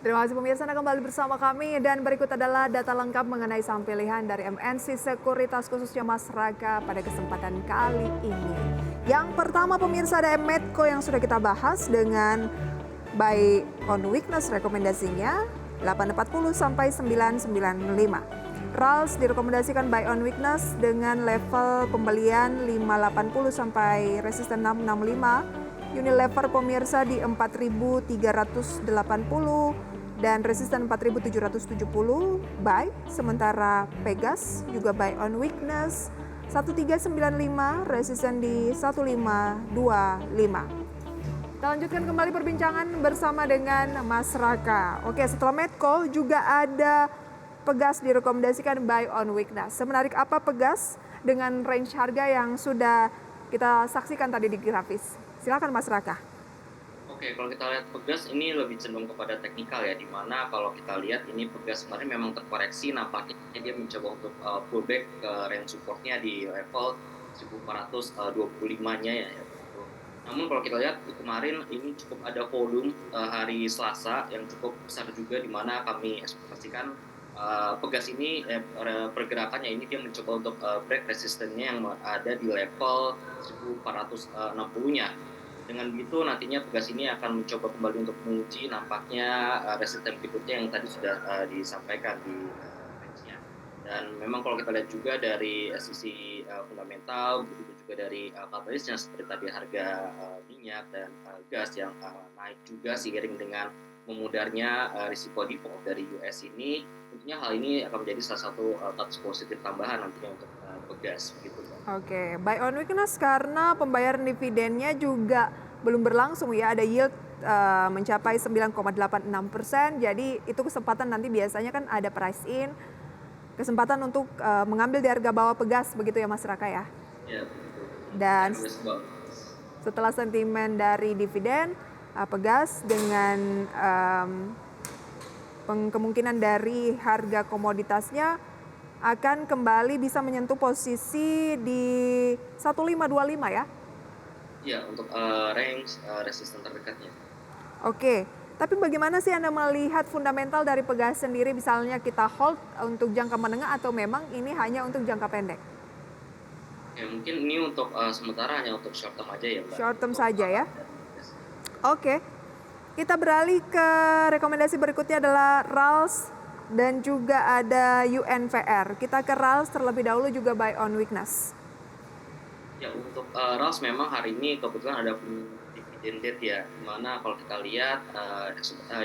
Terima kasih pemirsa, Anda kembali bersama kami dan berikut adalah data lengkap mengenai saham pilihan dari MNC Sekuritas khususnya Mas Raga pada kesempatan kali ini. Yang pertama pemirsa ada Medco yang sudah kita bahas dengan buy on weakness rekomendasinya 840 sampai 995. RALS direkomendasikan buy on weakness dengan level pembelian 580 sampai resisten 665. Unilever pemirsa di 4.380 dan resisten 4.770 buy. Sementara Pegas juga buy on weakness 1395, resisten di 1525. Kita lanjutkan kembali perbincangan bersama dengan Mas Raka. Oke, setelah Medco juga ada Pegas direkomendasikan buy on weakness. Semenarik apa Pegas dengan range harga yang sudah kita saksikan tadi di grafis? Silakan Mas Raka. Oke, kalau kita lihat Pegas ini lebih cenderung kepada teknikal ya, di mana kalau kita lihat ini Pegas kemarin memang terkoreksi, nampaknya dia mencoba untuk pullback ke range supportnya di level 1425-nya ya. Namun kalau kita lihat kemarin ini cukup ada volume hari Selasa yang cukup besar juga, di mana kami ekspektasikan Pegas ini pergerakannya ini dia mencoba untuk break resistennya yang ada di level 1460-nya. Dengan begitu nantinya Pegas ini akan mencoba kembali untuk menguji nampaknya resisten berikutnya yang tadi sudah disampaikan di range-nya. Dan memang kalau kita lihat juga dari sisi fundamental, begitu juga dari catalyst-nya seperti tadi harga minyak dan gas yang naik juga seiring dengan memudarnya risiko default dari US ini, tentunya hal ini akan menjadi salah satu kasus positif tambahan nantinya untuk Pegas begitu. Oke, buy on weakness karena pembayaran dividennya juga belum berlangsung ya, ada yield mencapai 9,86%, jadi itu kesempatan nanti biasanya kan ada price in, kesempatan untuk mengambil di harga bawah Pegas begitu ya Mas Raka ya. Ya, betul. Dan setelah sentimen dari dividen, Pegas dengan kemungkinan dari harga komoditasnya akan kembali bisa menyentuh posisi di 1525 ya? Iya, untuk range resisten terdekatnya. Oke, tapi bagaimana sih Anda melihat fundamental dari Pegas sendiri, misalnya kita hold untuk jangka menengah atau memang ini hanya untuk jangka pendek? Ya, mungkin ini untuk sementara hanya untuk short term aja ya, Mbak. Short term Untuk saja ya? Pegas. Oke, kita beralih ke rekomendasi berikutnya adalah RALS dan juga ada UNVR. Kita ke RALS terlebih dahulu juga buy on weakness. Ya, untuk RALS memang hari ini kebetulan ada dividen date ya, dimana kalau kita lihat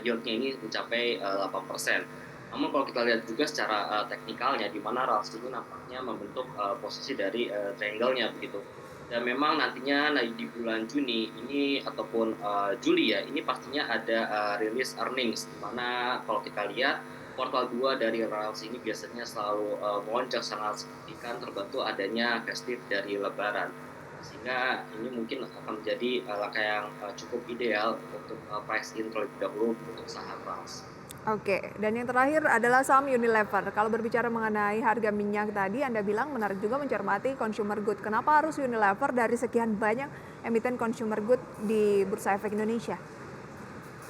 yield-nya ini mencapai 8%. Namun kalau kita lihat juga secara teknikalnya, di mana RALS ini nampaknya membentuk posisi dari triangle-nya begitu. Dan memang nantinya di bulan Juni ini ataupun Juli ya, ini pastinya ada rilis earnings, di mana kalau kita lihat kuartal 2 dari RALS ini biasanya selalu melonjak sangat signifikan terbantu adanya festive dari Lebaran. Sehingga ini mungkin akan menjadi langkah yang cukup ideal untuk price in terlebih dahulu untuk saham RALS. Oke, dan yang terakhir adalah saham Unilever. Kalau berbicara mengenai harga minyak tadi, Anda bilang menarik juga mencermati consumer good. Kenapa harus Unilever dari sekian banyak emiten consumer good di Bursa Efek Indonesia?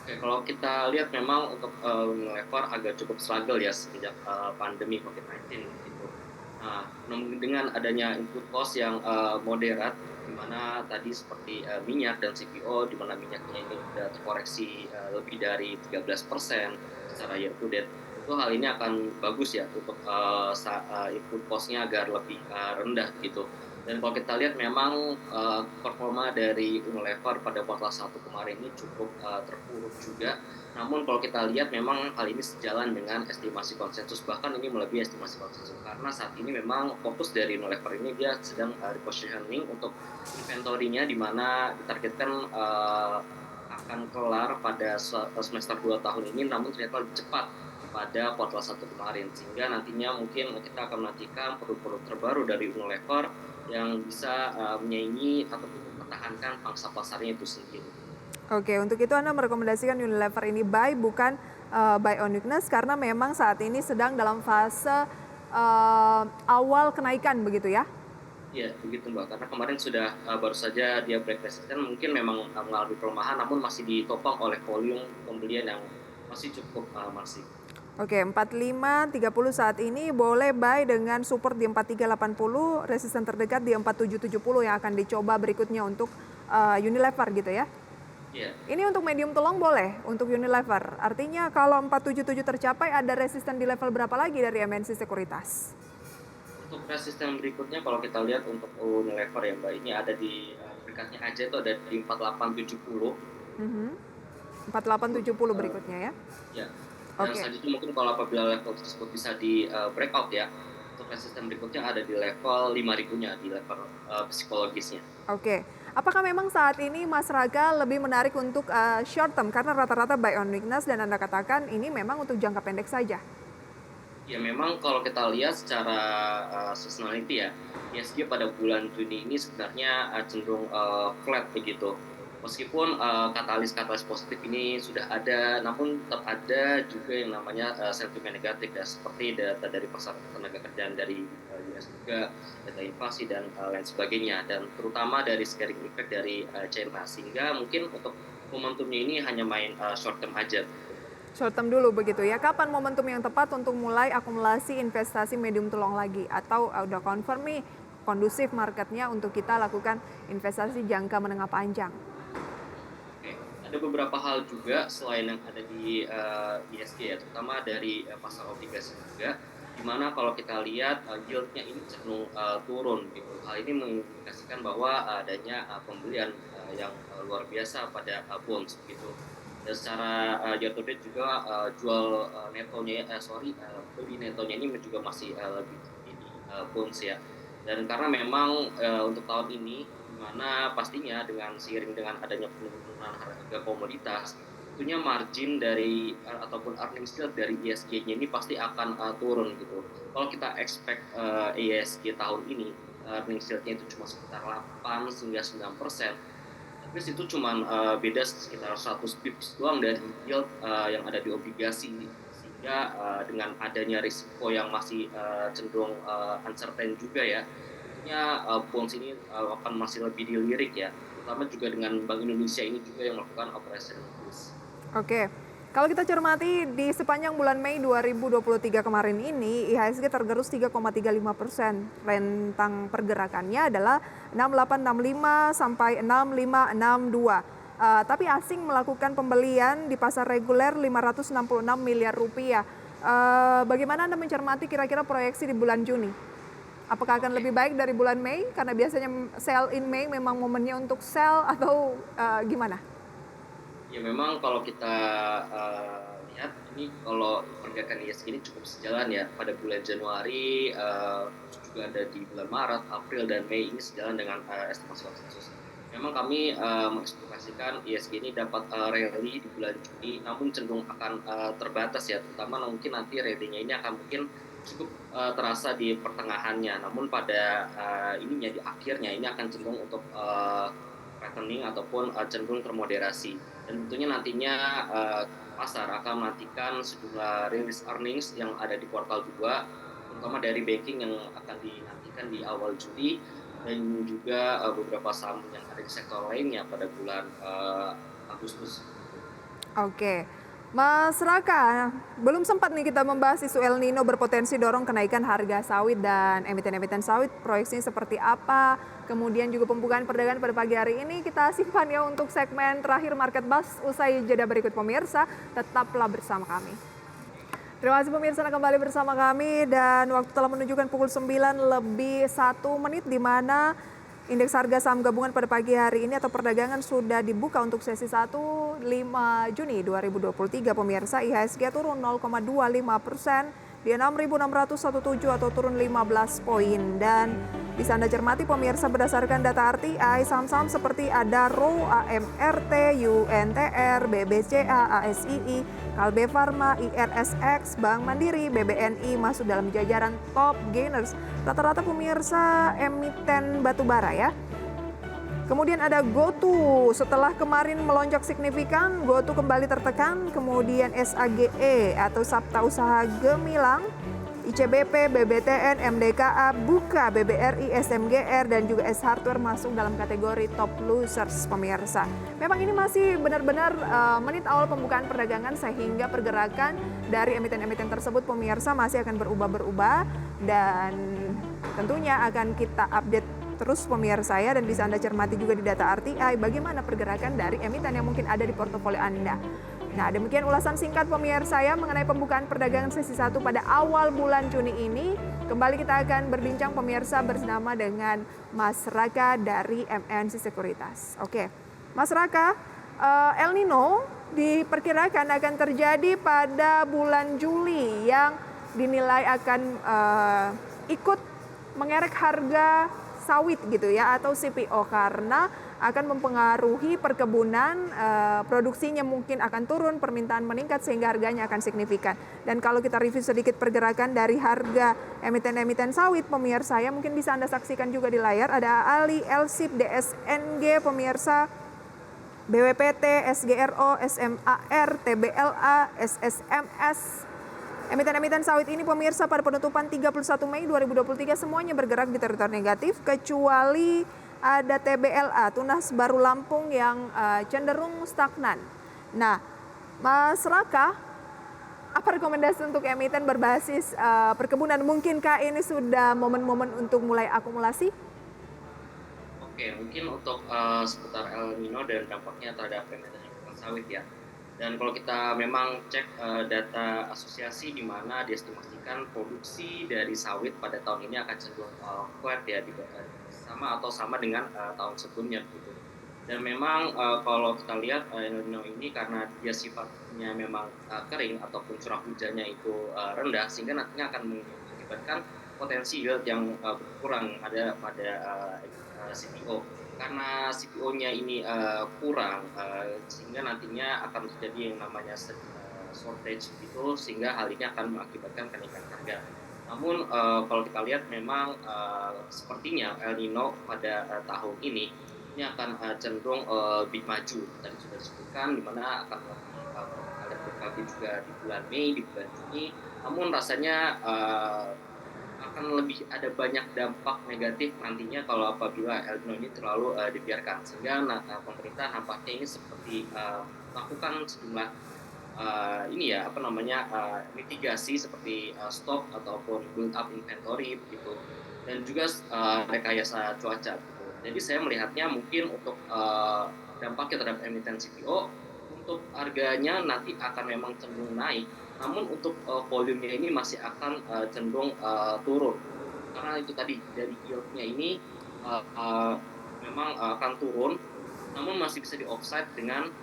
Oke, kalau kita lihat memang untuk Unilever agak cukup struggle ya sejak pandemi COVID-19 gitu. Nah, dengan adanya input cost yang moderat, di mana tadi seperti minyak dan CPO, di mana minyaknya ini sudah terkoreksi lebih dari 13% secara year to date, itu hal ini akan bagus ya untuk input cost-nya agar lebih rendah gitu. Dan kalau kita lihat memang performa dari Unilever pada kuartal 1 kemarin ini cukup terpuruk juga. Namun kalau kita lihat memang hal ini sejalan dengan estimasi konsensus, bahkan ini melebihi estimasi konsensus, karena saat ini memang fokus dari Unilever ini dia sedang repositioning untuk inventory-nya, di mana ditargetkan akan kelar pada semester 2 tahun ini, namun ternyata lebih cepat pada kuartal 1 kemarin, sehingga nantinya mungkin kita akan menantikan produk-produk terbaru dari Unilever yang bisa menyaingi atau mempertahankan pangsa pasarnya itu sendiri. Oke, untuk itu Anda merekomendasikan Unilever ini buy, bukan buy on weakness, karena memang saat ini sedang dalam fase awal kenaikan begitu ya? Iya, begitu Mbak. Karena kemarin sudah baru saja dia break resisten, mungkin memang mengalami pelemahan, namun masih ditopang oleh volume pembelian yang masih cukup masih. Oke, 45.30 saat ini boleh buy dengan support di 43.80, resisten terdekat di 47.70 yang akan dicoba berikutnya untuk Unilever gitu ya. Iya. Ini untuk medium to long boleh untuk Unilever. Artinya kalau 477 tercapai ada resisten di level berapa lagi dari MNC Sekuritas? Untuk resisten berikutnya kalau kita lihat untuk Unilever ya Mbak, ini ada di dekatnya aja itu ada di 4870. 4870 berikutnya ya. Ya. Dan Oke. selanjutnya mungkin kalau apabila level tersebut bisa di breakout ya, untuk resisten berikutnya ada di level 5000-nya, di level psikologisnya. Oke. Apakah memang saat ini Mas Raga lebih menarik untuk short term karena rata-rata buy on weakness dan Anda katakan ini memang untuk jangka pendek saja? Ya memang kalau kita lihat secara seasonality ya, ISG pada bulan Juni ini sebenarnya cenderung flat begitu. Meskipun katalis-katalis positif ini sudah ada, namun tetap ada juga yang namanya sentimen negatif ya, seperti data dari pasar tenaga kerjaan dari US juga, data inflasi dan lain sebagainya, dan terutama dari scaring effect dari China, sehingga mungkin untuk momentumnya ini hanya main short term aja. Short term dulu begitu ya. Kapan momentum yang tepat untuk mulai akumulasi investasi medium to long lagi? Atau udah confirm nih kondusif marketnya untuk kita lakukan investasi jangka menengah panjang? Oke, ada beberapa hal juga selain yang ada di ISG ya, terutama dari pasar obligasi juga, di mana kalau kita lihat yield-nya ini cenderung turun gitu. Hal ini mengindikasikan bahwa adanya pembelian yang luar biasa pada bonds gitu. Dan secara year to date juga jual netonya beli netonya ini juga masih lebih tinggi di bonds ya. Dan karena memang untuk tahun ini di mana pastinya dengan seiring dengan adanya penurunan harga komoditas, tentunya margin dari ataupun earnings yield dari ISG-nya ini pasti akan turun gitu. Kalau kita expect ISG tahun ini earnings yield-nya itu cuma sekitar 8 hingga 9%, tapi itu cuma beda sekitar 100 pips doang dari yield yang ada di obligasi, sehingga dengan adanya risiko yang masih cenderung uncertain juga ya, tentunya bonds ini akan masih lebih dilirik ya, terutama juga dengan Bank Indonesia ini juga yang melakukan operational risk. Oke. Kalau kita cermati di sepanjang bulan Mei 2023 kemarin ini, IHSG tergerus 3,35%. Rentang pergerakannya adalah 6865 sampai 6562. Tapi asing melakukan pembelian di pasar reguler 566 miliar rupiah. Bagaimana Anda mencermati kira-kira proyeksi di bulan Juni? Apakah akan lebih baik dari bulan Mei? Karena biasanya sell in Mei memang momennya untuk sell atau gimana? Ya memang kalau kita lihat ini kalau pergerakan ISG ini cukup sejalan ya pada bulan Januari, juga ada di bulan Maret, April dan Mei ini sejalan dengan estimasi konsensus. Memang kami mengekspektasikan ISG ini dapat rally di bulan Juni, namun cenderung akan terbatas ya, terutama mungkin nanti rally-nya ini akan mungkin cukup terasa di pertengahannya, namun pada ininya di akhirnya ini akan cenderung untuk flattening ataupun cenderung termoderasi. Dan tentunya nantinya pasar akan menantikan sejumlah rilis earnings yang ada di kuartal 2, terutama dari banking yang akan dinantikan di awal Juli, dan juga beberapa saham yang ada di sektor lainnya pada bulan Agustus. Oke, Mas Raka, belum sempat nih kita membahas isu El Nino berpotensi dorong kenaikan harga sawit dan emiten-emiten sawit, proyeksinya seperti apa, kemudian juga pembukaan perdagangan pada pagi hari ini kita simpan ya untuk segmen terakhir Market Buzz usai jeda berikut pemirsa, tetaplah bersama kami. Terima kasih pemirsa Anda kembali bersama kami dan waktu telah menunjukkan pukul 9:01 di mana indeks harga saham gabungan pada pagi hari ini atau perdagangan sudah dibuka untuk sesi 1 5 Juni 2023 pemirsa. IHSG turun 0,25% di 6.617 atau turun 15 poin. Dan bisa Anda cermati pemirsa berdasarkan data RTI, saham-saham seperti Adaro, AMRT, UNTR, BBCA, ASII, Kalbe Farma, IRSX, Bank Mandiri, BBNI masuk dalam jajaran top gainers. Rata-rata pemirsa emiten batubara ya. Kemudian ada GoTo, setelah kemarin melonjak signifikan, GoTo kembali tertekan. Kemudian SAGE atau Sabta Usaha Gemilang ICBP, BBTN, MDKA, Buka, BBRI, SMGR, dan juga S Hardware masuk dalam kategori top losers pemirsa. Memang ini masih benar-benar menit awal pembukaan perdagangan sehingga pergerakan dari emiten-emiten tersebut pemirsa masih akan berubah-berubah dan tentunya akan kita update terus pemirsa ya, dan bisa Anda cermati juga di data RTI bagaimana pergerakan dari emiten yang mungkin ada di portofolio Anda. Nah, demikian ulasan singkat pemirsa ya mengenai pembukaan perdagangan sesi 1 pada awal bulan Juni ini. Kembali kita akan berbincang pemirsa bersama dengan Mas Raka dari MNC Sekuritas. Oke, Mas Raka, El Nino diperkirakan akan terjadi pada bulan Juli yang dinilai akan ikut mengerek harga sawit gitu ya, atau CPO, karena akan mempengaruhi perkebunan, produksinya mungkin akan turun, permintaan meningkat sehingga harganya akan signifikan. Dan kalau kita review sedikit pergerakan dari harga emiten-emiten sawit pemirsa ya, mungkin bisa Anda saksikan juga di layar, ada ALI, LSIP, DSNG pemirsa, BWPT, SGRO, SMAR, TBLA, SSMS. Emiten-emiten sawit ini pemirsa pada penutupan 31 Mei 2023 semuanya bergerak di teritori negatif kecuali ada TBLA, Tunas Baru Lampung yang cenderung stagnan. Nah, Mas Raka, apa rekomendasi untuk emiten berbasis perkebunan? Mungkinkah ini sudah momen-momen untuk mulai akumulasi? Oke, mungkin untuk seputar El Nino dan dampaknya terhadap emiten sawit ya. Dan kalau kita memang cek data asosiasi di mana diestimasikan produksi dari sawit pada tahun ini akan cenderung flat ya, sama dengan tahun sebelumnya gitu. Dan memang kalau kita lihat El Nino ini karena dia sifatnya memang kering ataupun curah hujannya itu rendah, sehingga nantinya akan mengakibatkan potensi yield yang berkurang ada pada CPO. Karena CPO-nya ini kurang, sehingga nantinya akan terjadi yang namanya shortage itu, sehingga hal ini akan mengakibatkan kenaikan harga. Namun kalau kita lihat memang sepertinya El Nino pada tahun ini akan cenderung lebih maju. Tadi sudah disebutkan di mana akan ada berbagai juga di bulan Mei, di bulan Juni. Namun rasanya akan lebih ada banyak dampak negatif nantinya kalau apabila El Nino ini terlalu dibiarkan, sehingga pemerintah nampaknya ini seperti melakukan sejumlah mitigasi seperti stok ataupun build up inventory gitu, dan juga rekayasa cuaca gitu. Jadi saya melihatnya mungkin untuk dampaknya terhadap emiten CPO, untuk harganya nanti akan memang cenderung naik. Namun untuk volumenya ini masih akan cenderung turun, karena itu tadi dari yield-nya ini memang akan turun, namun masih bisa di-offset dengan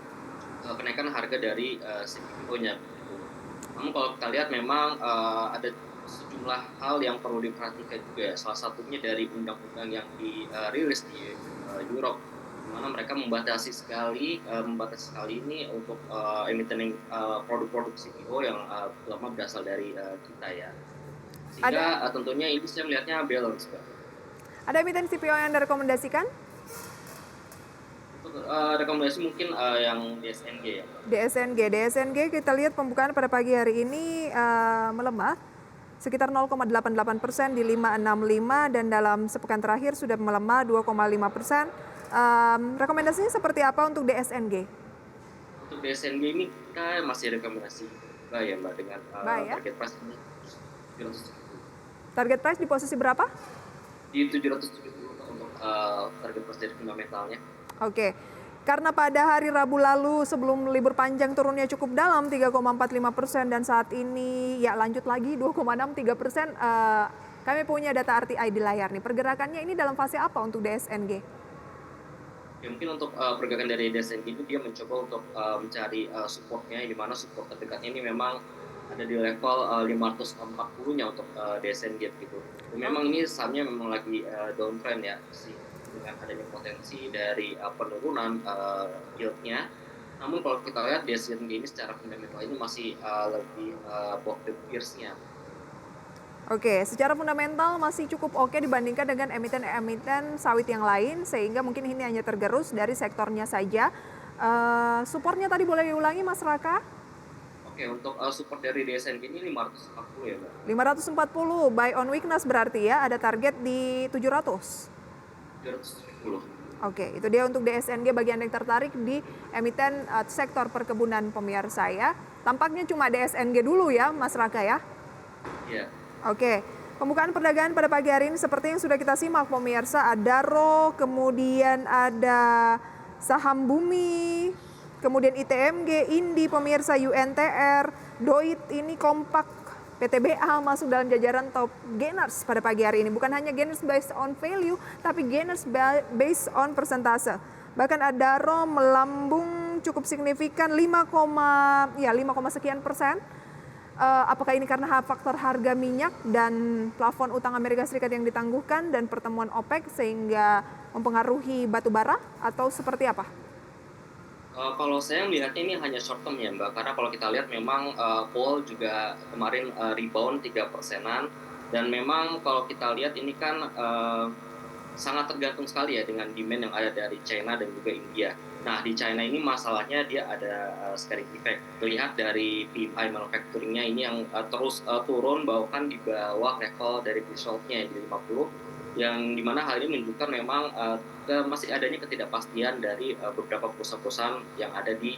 kenaikan harga dari CPO-nya. Namun kalau kita lihat memang ada sejumlah hal yang perlu diperhatikan juga, salah satunya dari undang-undang yang dirilis di Europe, mana mereka membatasi sekali ini untuk emiten produk-produk CPO yang terutama berasal dari kita ya. Sehingga tentunya ini saya melihatnya balance, Pak. Ada emiten CPO yang Anda rekomendasikan? Untuk rekomendasi mungkin yang DSNG ya. DSNG kita lihat pembukaan pada pagi hari ini melemah sekitar 0,88% di 565, dan dalam sepekan terakhir sudah melemah 2,5%. Rekomendasinya seperti apa untuk DSNG? Untuk DSNG ini kita masih rekomendasi ya Mbak, dengan target price ini 770. Target price di posisi berapa? Di 770 untuk target price dari fundamentalnya. Oke. Karena pada hari Rabu lalu sebelum libur panjang turunnya cukup dalam 3,45%, dan saat ini ya lanjut lagi 2,63%. Kami punya data RTI di layar nih. Pergerakannya ini dalam fase apa untuk DSNG? Ya, mungkin untuk pergerakan dari DSNG itu dia mencoba untuk mencari supportnya, di mana support terdekatnya ini memang ada di level 540-nya untuk DSNG gitu. Memang ini sahamnya memang lagi downtrend ya sih, dengan adanya potensi dari penurunan yield-nya. Namun kalau kita lihat DSNG ini secara fundamental ini masih lebih above the peers-nya. Oke, secara fundamental masih cukup oke dibandingkan dengan emiten-emiten sawit yang lain, sehingga mungkin ini hanya tergerus dari sektornya saja. Supportnya tadi boleh diulangi Mas Raka? Oke, Oke, untuk support dari DSNG ini 540 ya, Mbak. 540 buy on weakness berarti ya, ada target di 700. 770. Oke, itu dia untuk DSNG bagi Anda yang tertarik di emiten sektor perkebunan pemirsa ya. Tampaknya cuma DSNG dulu ya, Mas Raka ya. Iya. Oke, pembukaan perdagangan pada pagi hari ini seperti yang sudah kita simak pemirsa, ada RO, kemudian ada saham bumi, kemudian ITMG, Indi, pemirsa UNTR, Doit ini kompak, PTBA masuk dalam jajaran top gainers pada pagi hari ini. Bukan hanya gainers based on value, tapi gainers based on persentase. Bahkan ada RO melambung cukup signifikan 5, sekian persen. Apakah ini karena faktor harga minyak dan plafon utang Amerika Serikat yang ditangguhkan dan pertemuan OPEC sehingga mempengaruhi batu bara atau seperti apa? Kalau saya melihatnya ini hanya short term ya, Mbak, karena kalau kita lihat memang Paul juga kemarin rebound 3%-an, dan memang kalau kita lihat ini kan sangat tergantung sekali ya dengan demand yang ada dari China dan juga India. Nah, di China ini masalahnya dia ada scaring effect. Terlihat dari PMI manufacturing-nya ini yang terus turun, bahkan di bawah level dari threshold-nya di 50, yang dimana hal ini menunjukkan memang masih adanya ketidakpastian dari beberapa perusahaan-perusahaan yang ada di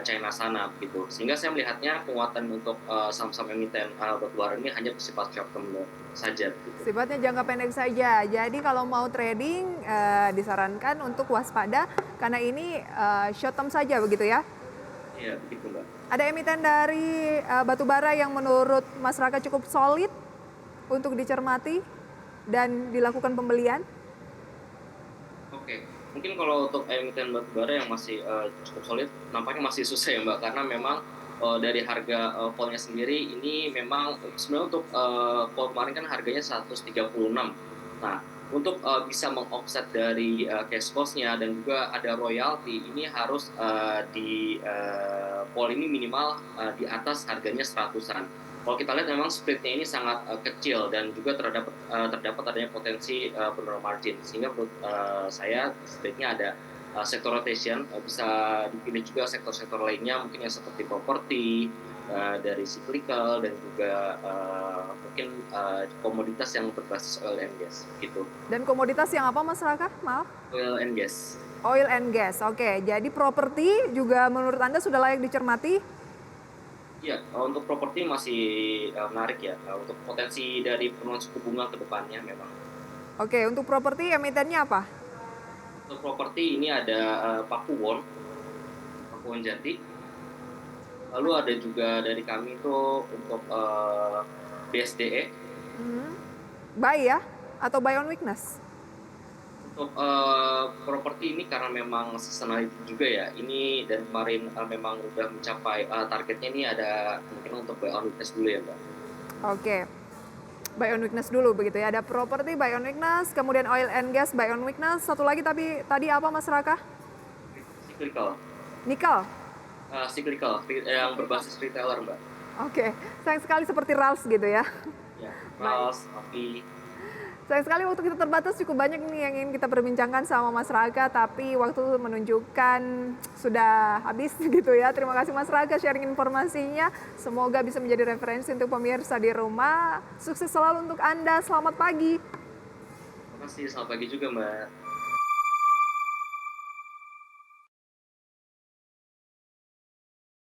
China sana gitu. Sehingga saya melihatnya penguatan untuk saham-saham emiten batubara ini hanya bersifat short term saja gitu. Sifatnya jangka pendek saja. Jadi kalau mau trading disarankan untuk waspada karena ini short term saja begitu ya. Iya, begitu, Mbak. Ada emiten dari batubara yang menurut Mas Raka cukup solid untuk dicermati dan dilakukan pembelian? Oke, mungkin kalau untuk emiten batubara yang masih cukup solid, nampaknya masih susah ya, Mbak, karena memang dari harga polnya sendiri ini memang sebenarnya untuk pol kemarin kan harganya 136. Nah, untuk bisa meng-offset dari cash cost-nya dan juga ada royalti, ini harus di pol ini minimal di atas harganya 100-an. Kalau kita lihat memang splitnya ini sangat kecil dan juga terdapat adanya potensi penurunan margin, sehingga menurut saya splitnya ada sektor rotation, bisa dipilih juga sektor-sektor lainnya mungkin yang seperti properti, dari cyclical dan juga mungkin komoditas yang berbasis oil and gas gitu. Dan komoditas yang apa Mas Raka? Maaf. Oil and gas. Oil and gas, oke. Jadi properti juga menurut Anda sudah layak dicermati? Iya, untuk properti masih menarik ya, untuk potensi dari penurunan suku bunga ke depannya memang. Oke, untuk properti emitennya apa? Untuk properti ini ada Pakuwon Jati. Lalu ada juga dari kami itu untuk BSDE. Buy ya? Atau buy on weakness? Untuk properti ini karena memang seasonality juga ya, ini dan kemarin memang udah mencapai targetnya, ini ada kemungkinan untuk buy on weakness dulu ya, Mbak. Oke, buy on weakness dulu begitu ya. Ada properti buy on weakness, kemudian oil and gas buy on weakness. Satu lagi tapi tadi apa Mas Raka? Cyclical. Nikel. Cyclical yang berbasis retailer, Mbak. Oke, sayang sekali seperti Rals gitu ya. Ya, Rals, Api. Sayang sekali waktu kita terbatas, cukup banyak nih yang ingin kita perbincangkan sama Mas Raka, tapi waktu menunjukkan sudah habis gitu ya. Terima kasih Mas Raka sharing informasinya. Semoga bisa menjadi referensi untuk pemirsa di rumah. Sukses selalu untuk Anda. Selamat pagi. Terima kasih, selamat pagi juga, Mbak.